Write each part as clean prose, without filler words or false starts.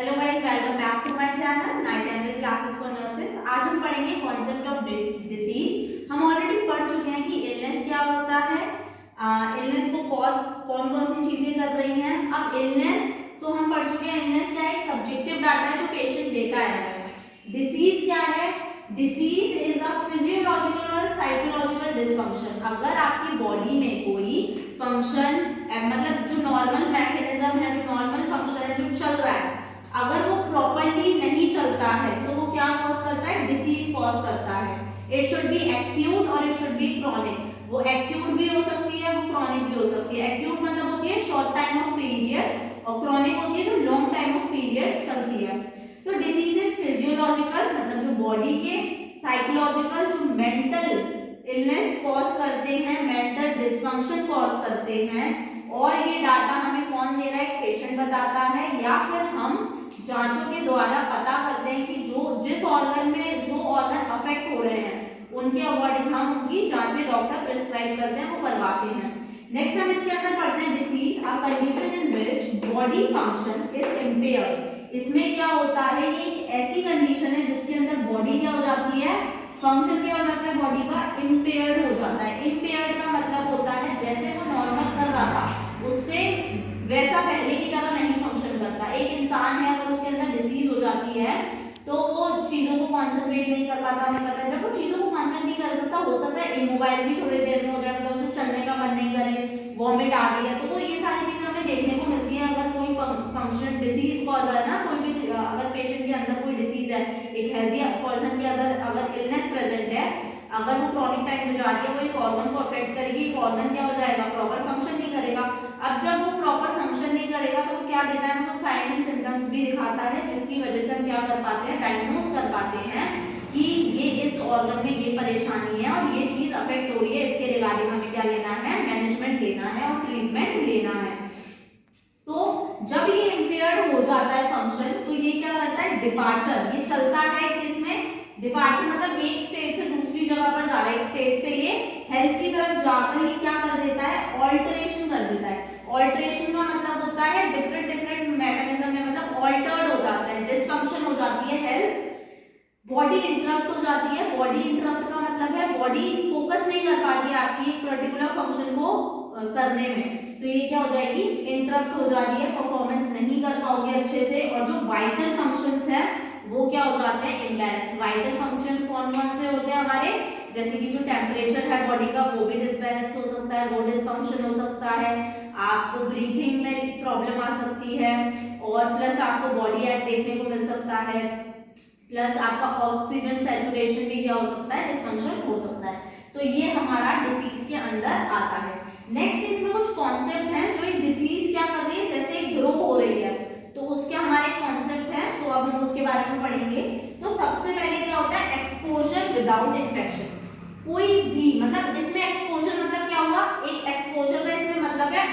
Hello guys, welcome back to my channel night and classes for nurses. आज हम पढ़ेंगे concept of disease. हम already पढ़ चुके हैं कि इलनेस क्या होता है, इलनेस को कॉज कौन कौन सी चीजें कर रही हैं। अब इलनेस तो हम पढ़ चुके हैं, इलनेस क्या है, एक सब्जेक्टिव डाटा है जो पेशेंट देता है। डिसीज क्या है, डिसीज इज अ फिजियोलॉजिकल और साइकोलॉजिकल डिसफंक्शन। अगर आपकी बॉडी में कोई फंक्शन मतलब जो नॉर्मल मैकेनिज्म है, जो नॉर्मल फंक्शन है, जो चल रहा है, अगर वो प्रॉपर्ली नहीं चलता है तो वो क्या कॉज करता है, डिसीज कॉज करता है। इट शुड बी एक्यूट और इट शुड बी क्रॉनिक। वो एक्यूट भी हो सकती है, वो क्रॉनिक भी हो सकती है। एक्यूट मतलब होती है शॉर्ट टाइम ऑफ पीरियड और क्रॉनिक होती है जो लॉन्ग टाइम ऑफ पीरियड चलती है। तो डिसीज इज फिजियोलॉजिकल मतलब जो बॉडी के, साइकोलॉजिकल जो मेंटल इलनेस कॉज करते हैं, मेंटल डिसफंक्शन कॉज करते हैं। और ये डाटा हमें कौन दे रहा है, पेशेंट बताता है, या फिर हम जांचों के द्वारा पता करते हैं कि जिस ऑर्गन में जो ऑर्गन अफेक्ट हो रहे हैं उनके अकॉर्डिंग हम उनकी जांचें डॉक्टर प्रिस्क्राइब करते हैं, वो करवाते हैं। नेक्स्ट हम इसके अंदर पढ़ते हैं disease a condition in which body function is impaired. इसमें क्या होता है, ये एक ऐसी कंडीशन है जिसके अंदर बॉडी क्या हो जाती है, फंक्शन क्या हो जाता है, बॉडी का इम्पेयर्ड हो जाता है। इम्पेयर्ड का मतलब होता है जैसे वो नॉर्मल कर रहा था उससे वैसा पहले की तरह नहीं फंक्शन करता। एक इंसान है, अगर उसके अंदर डिसीज हो जाती है तो वो चीजों को कॉन्सेंट्रेट नहीं कर पाता। हमें पता है जब वो चीजों को कॉन्सेंट्रेट नहीं कर सकता, हो सकता है इमोबाइल भी थोड़ी देर में हो जाए, मतलब उसे चलने का मन नहीं करे, वॉमिट आ रही है, तो वो ये सारी चीजें हमें देखने को मिलती है। अगर कोई फंक्शन डिसीज कॉज है ना, कोई भी अगर पेशेंट के अंदर कोई डिसीज है, एक हेल्दी पर्सन के अंदर अगर इलनेस प्रेजेंट है, अगर वो क्रॉनिक टाइम में जा रही है, वो एक ऑर्गन को अफेक्ट करेगी, एक ऑर्गन क्या हो जाएगा, प्रॉपर फंक्शन नहीं करेगा। अब जब वो प्रॉपर फंक्शन नहीं करेगा तो वो क्या देता है, मतलब साइन एंड सिम्टम्स भी दिखाता है, जिसकी वजह से हम क्या कर पाते हैं, डायग्नोस कर पाते हैं कि ये इस ऑर्गन में ये परेशानी है और ये चीज अफेक्ट हो रही है। इसके रिगार्डिंग हमें क्या लेना है, मैनेजमेंट लेना है और ट्रीटमेंट लेना है। तो जब ये इम्पेयर्ड हो जाता है फंक्शन, तो ये क्या करता है, डिपार्चर, ये चलता है किसमें, डिपार्चर मतलब एक स्टेट से दूसरी जगह पर जा रहा है। एक स्टेट से ये हेल्थ की तरफ जाकर ये क्या कर देता है, ऑल्टरेशन कर देता है। ऑल्टरेशन का मतलब होता है डिफरेंट डिफरेंट मैकेनिज्म में मतलब ऑल्टर्ड हो जाता है, डिसफंक्शन हो जाती है हेल्थ, बॉडी इंटरप्ट हो जाती है। बॉडी इंटरप्ट का मतलब है बॉडी फोकस नहीं कर पा रही है आपकी एक पर्टिकुलर फंक्शन को करने में, तो ये क्या हो जाएगी, इंटरप्ट हो जा रही है, परफॉर्मेंस नहीं कर पाओगे अच्छे से। और जो वाइटल फंक्शंस है वो क्या हो जाते हैं, इम्बैलेंस। वाइटल फंक्शंस कौन कौन से होते हैं हमारे, जैसे कि जो टेम्परेचर है बॉडी का वो भी डिसबैलेंस हो सकता है, वो डिसफंक्शन हो सकता है। आपको ब्रीथिंग में प्रॉब्लम आ सकती है और प्लस आपको बॉडी एक्ट देखने को मिल सकता है, प्लस आपका ऑक्सीजन सैचुरेशन भी क्या हो सकता है, डिसफंक्शन हो सकता है। तो ये हमारा डिसीज के अंदर आता है। नेक्स्ट इसमें कुछ कॉन्सेप्ट हैं जो एक डिसीज क्या कर रही है, जैसे ग्रो हो रही है, तो उसके हमारे कॉन्सेप्ट है, तो अब हम उसके बारे में पढ़ेंगे। तो सबसे पहले क्या होता है, एक्सपोजर विदाउट इन्फेक्शन। कोई भी मतलब इसमें एक्सपोजर मतलब क्या हुआ, एक एक्सपोजर का इसमें मतलब है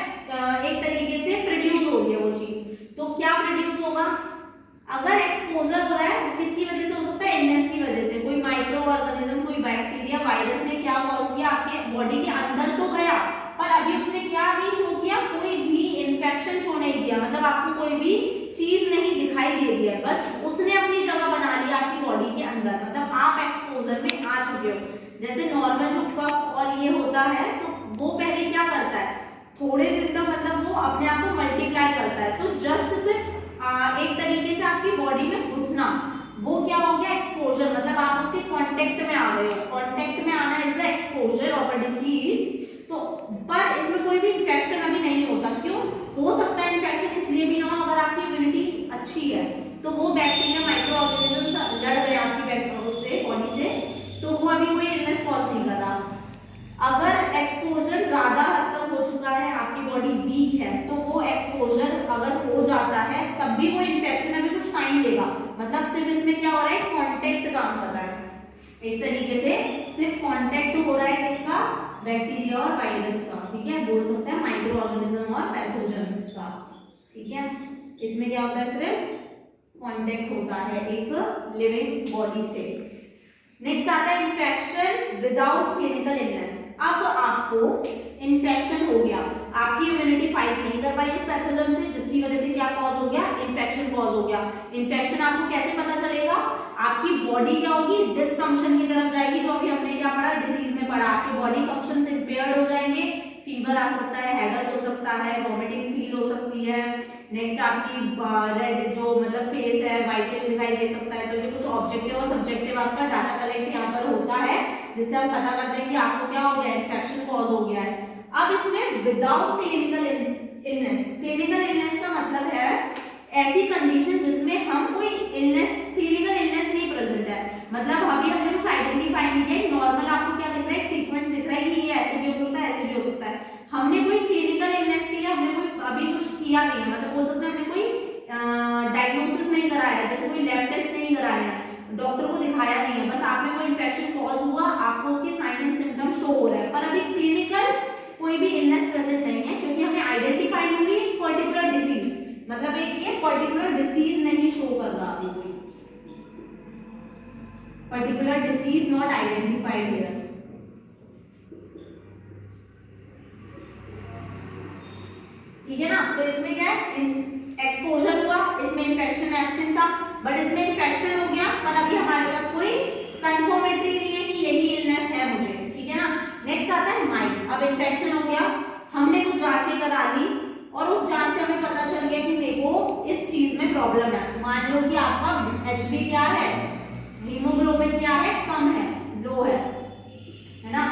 एक तरीके से प्रोड्यूस हो रही है वो चीज। तो क्या प्रोड्यूस होगा, अगर एक्सपोजर हो रहा है किसकी वजह से हो सकता है, इलनेस की वजह से। कोई माइक्रो ऑर्गेनिज्म, कोई बैक्टीरिया, वायरस ने क्या कॉज किया, आपके बॉडी के अंदर तो गया पर अभी उसने क्या नहीं शो किया, कोई भी इन्फेक्शन शो नहीं किया, मतलब आपको कोई भी चीज नहीं दिखाई दे रही है, बस उसने अपनी जगह बना लिया आपकी बॉडी के अंदर, मतलब आप एक्सपोजर में आ चुके हो। जैसे नॉर्मल जो कफ और ये होता है तो वो पहले क्या करता है, थोड़े दिन तक मतलब वो अपने आप को मल्टीप्लाई करता है, तो जस्ट सिर्फ एक तरीके से आपकी बॉडी में घुसना, वो क्या हो गया, एक्सपोजर, मतलब आप उसके कांटेक्ट में आ गए हो। कांटेक्ट में आना is the exposure of a disease. तो पर इसमें कोई भी इन्फेक्शन अभी नहीं होता, क्यों हो सकता है इन्फेक्शन, इसलिए भी ना हो अगर आपकी इम्यूनिटी अच्छी है, तो वो बैक्टीरिया माइक्रो ऑर्गेनिज्म लड़ रहे हैं आपकी उससे बॉडी से, तो वो अभी कोई इलनेस कॉज नहीं कर रहा। अगर एक्सपोजर ज्यादा हद तक हो चुका है, आपकी बॉडी वीक है, तो वो एक्सपोजर अगर हो जाता है तब भी वो इन्फेक्शन अभी कुछ टाइम लेगा, मतलब सिर्फ इसमें क्या हो रहा है, कांटेक्ट काम कर रहा है, एक तरीके से सिर्फ कांटेक्ट हो रहा है किसका, बैक्टीरिया और वायरस का, ठीक है, बोल सकते हैं माइक्रो ऑर्गेनिज्म और पैथोजेंस का, ठीक है। इसमें क्या होता है, सिर्फ कांटेक्ट होता है एक लिविंग बॉडी से। नेक्स्ट आता है इन्फेक्शन विदाउट क्लिनिकल इलनेस। अब आपको इन्फेक्शन हो गया, आपकी इम्यूनिटी फाइट नहीं कर पाई उस पैथोजन से, जिसकी वजह से क्या कॉज हो गया, इन्फेक्शन कॉज हो गया। इन्फेक्शन आपको कैसे पता चलेगा, आपकी बॉडी क्या होगी, डिसफंक्शन की तरफ जाएगी, जो अभी हमने क्या पढ़ा, डिसीज में पढ़ा, आपके बॉडी फंक्शंस इंपेयर्ड हो जाएंगे, फीवर आ सकता है, हेडेक हो सकता है, वॉमिटिंग फील हो सकती है। नेक्स्ट आपकी रेड जो मतलब फेस है व्हाइटिश दिखाई दे सकता है। तो ये कुछ ऑब्जेक्टिव और सब्जेक्टिव आपका डाटा कलेक्ट यहाँ पर होता है, जिससे हम पता करते हैं कि आपको क्या हो गया, इन्फेक्शन कॉज हो गया है। अब इसमें without clinical illness, clinical illness का मतलब है ऐसी कंडीशन जिसमें हम कोई इलनेस, क्लिनिकल इलनेस नहीं प्रेजेंट है, मतलब अभी हमने कुछ आइडेंटिफाई नहीं किया, नॉर्मल आपको क्या दिख रहा है, एक सीक्वेंस दिख रहा है कि ये ऐसे भी हो सकता है, ऐसे भी हो सकता है। हमने कोई क्लिनिकल इलनेस के लिए हमने कोई अभी कुछ किया नहीं है, मतलब बोल सकते हैं हमने कोई डायग्नोसिस नहीं कराया है, जैसे कोई लैब टेस्ट नहीं कराया है, डॉक्टर को दिखाया नहीं है, बस आपने कोई इन्फेक्शन कॉज हुआ, आपको उसके साइन एंड सिम्टम शो हो रहा है, पर अभी क्लिनिकल कोई भी इलनेस प्रेजेंट नहीं है, क्योंकि हमें आइडेंटिफाई नहीं हुई पर्टिकुलर डिसीज, मतलब एक ये पर्टिकुलर डिसीज नहीं शो कर रहा, अभी कोई particular disease not identified here. ठीक है ना, तो इसमें क्या है, एक्सपोजर हुआ, इसमें इन्फेक्शन एब्सेंट था, बट इसमें इन्फेक्शन हो गया, पर अभी हमारे पास कोई कंफर्मेटरी नहीं है कि यही इलनेस है मुझे। ठीक है ना, नेक्स्ट आता है माइल्ड। अब इन्फेक्शन हो गया, हमने कुछ जांचें करा ली और उस जांच से हमें पता चल गया कि मेरे को इस चीज में प्रॉब्लम है। मान लो कि आपका एचबी क्या है, हीमोग्लोबिन क्या है, कम है, लो है ना,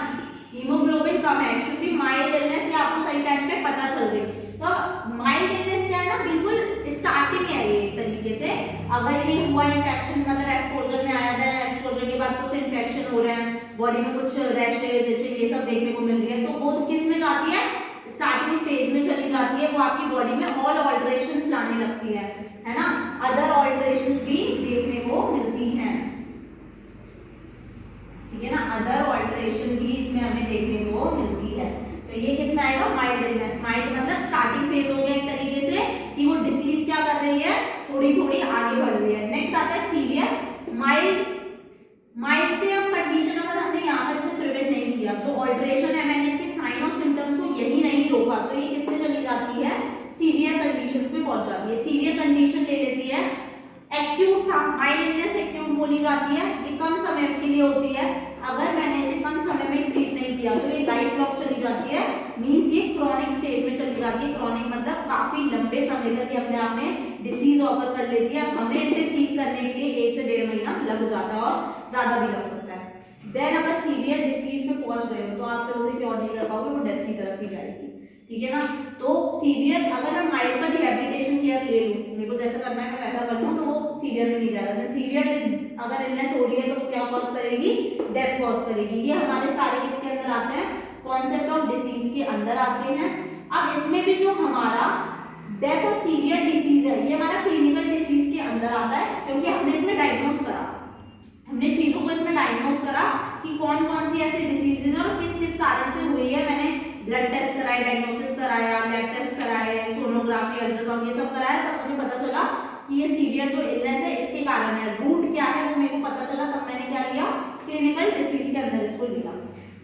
हीमोग्लोबिन कम है, शुड बी माइल्ड इलनेस, ये आपको सही टाइम पे पता चल गई। तो माइल्ड इलनेस क्या है ना, बिल्कुल स्टार्टिंग है ये एक तरीके से, अगर ये हुआ इन्फेक्शन, मतलब एक्सपोजर में आया था, एक्सपोजर के बाद कुछ इन्फेक्शन हो रहे हैं, बॉडी में कुछ रैशेज, इचिंग ये सब देखने को मिल रही है, तो वो किस में जाती है, स्टार्टिंग फेज में चली जाती है, वो आपकी बॉडी में ऑल ऑल्टरेशंस लाने लगती है ना, अदर ऑल्टरेशंस भी देखने को मिलती हैं। ठीक है ना, अदर ऑल्टरेशन भी इसमें हमें देखने को मिलती है। तो ये किसमें आएगा, माइल्ड इलनेस। माइल्ड मतलब स्टार्टिंग फेज हो गया एक तरीके से कि वो डिसीज क्या कर रही है, थोड़ी थोड़ी आगे बढ़ रही है। नेक्स्ट आता है सीवियर। माइल्ड, माइल्ड से अब कंडीशन अगर हमने यहाँ पर इसे प्रिवेंट नहीं किया, जो ऑल्टरेशन है मैंने इसके साइन और सिम्टम्स को यही नहीं रोका, तो ये किसमें चली जाती है, सीवियर कंडीशंस में पहुंच जाती है। सीवियर कंडीशन ले लेती है, एक्यूट था, माइल्ड इलनेस एक्यूट बोली जाती है, ये कम समय के लिए होती है, अगर मैंने इसे कम समय में ट्रीट नहीं किया तो ये लाइफ लॉन्ग चली जाती है, मींस ये क्रॉनिक स्टेज में चली जाती है। क्रॉनिक मतलब काफी लंबे समय तक ये अपने आप में डिसीज ऑकर कर लेती है, हमें इसे ठीक करने के लिए 1 से 1.5 महीना लग जाता है और ज्यादा भी लग सकता है। देन अगर सीवियर डिसीज में पहुंच गए हो तो आप फिर उसे क्योर नहीं कर पाओगे, वो डेथ की तरफ ही जाएगी। ठीक है ना, तो सीवियर अगर मैं माइल्ड पर रिहेबिलिटेशन केयर ले लूं, मेरे को जैसा करना है मैं वैसा कर लूं, तो वो सीवियर में नहीं जाएगा। सीवियर अगर इलनेस हो रही है तो क्या कॉज करेगी, डेथ कॉज करेगी। ये हमारे सारे किसके अंदर आते हैं, कॉन्सेप्ट ऑफ डिसीज के अंदर आते हैं। अब इसमें भी जो हमारा डेथ और सीवियर डिसीज है, ये हमारा क्लिनिकल डिसीज के अंदर आता है, क्योंकि हमने इसमें डायग्नोस करा, हमने चीजों को इसमें डायग्नोस करा कि कौन कौन सी ऐसी डिसीजेज और किस किस कारण से हुई है। मैंने ब्लड टेस्ट कराया, डायग्नोसिस कराया, लैब टेस्ट कराया, सोनोग्राफी, अल्ट्रासाउंड ये सब कराया, तब मुझे पता चला कि ये सीवियर जो इलनेस है इसके कारण है। रूट क्या है वो मेरे को पता चला, तब मैंने क्या लिया, क्लिनिकल डिसीज के अंदर इसको लिया।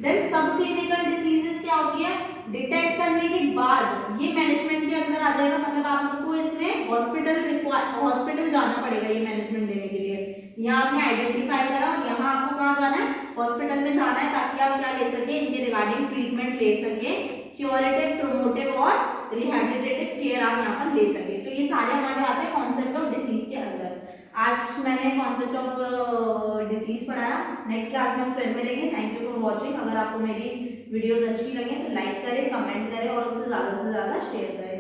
देन सब क्लिनिकल डिसीजेस क्या होती है, डिटेक्ट करने के बाद ये मैनेजमेंट के अंदर आ जाएगा, मतलब आप लोग को इसमें हॉस्पिटल जाना पड़ेगा ये मैनेजमेंट देने के लिए। यहाँ आपने आइडेंटिफाई करा, यहाँ आपको कहाँ जाना है, हॉस्पिटल में जाना है, ताकि आप क्या ले सके, इनके रिगार्डिंग ट्रीटमेंट ले सके, क्यूरेटिव, प्रोमोटिव और रिहैबिलिटेटिव केयर आप यहाँ पर ले सके। तो ये सारे हमारे आते हैं कॉन्सेप्ट ऑफ डिसीज के अंदर। आज मैंने कॉन्सेप्ट ऑफ डिसीज पढ़ाया, नेक्स्ट क्लास में हम फिर मिलेंगे। Thank you for watching. अगर आपको मेरी वीडियोस अच्छी लगे तो लाइक करें, कमेंट करें और उसे ज़्यादा से ज़्यादा शेयर करें।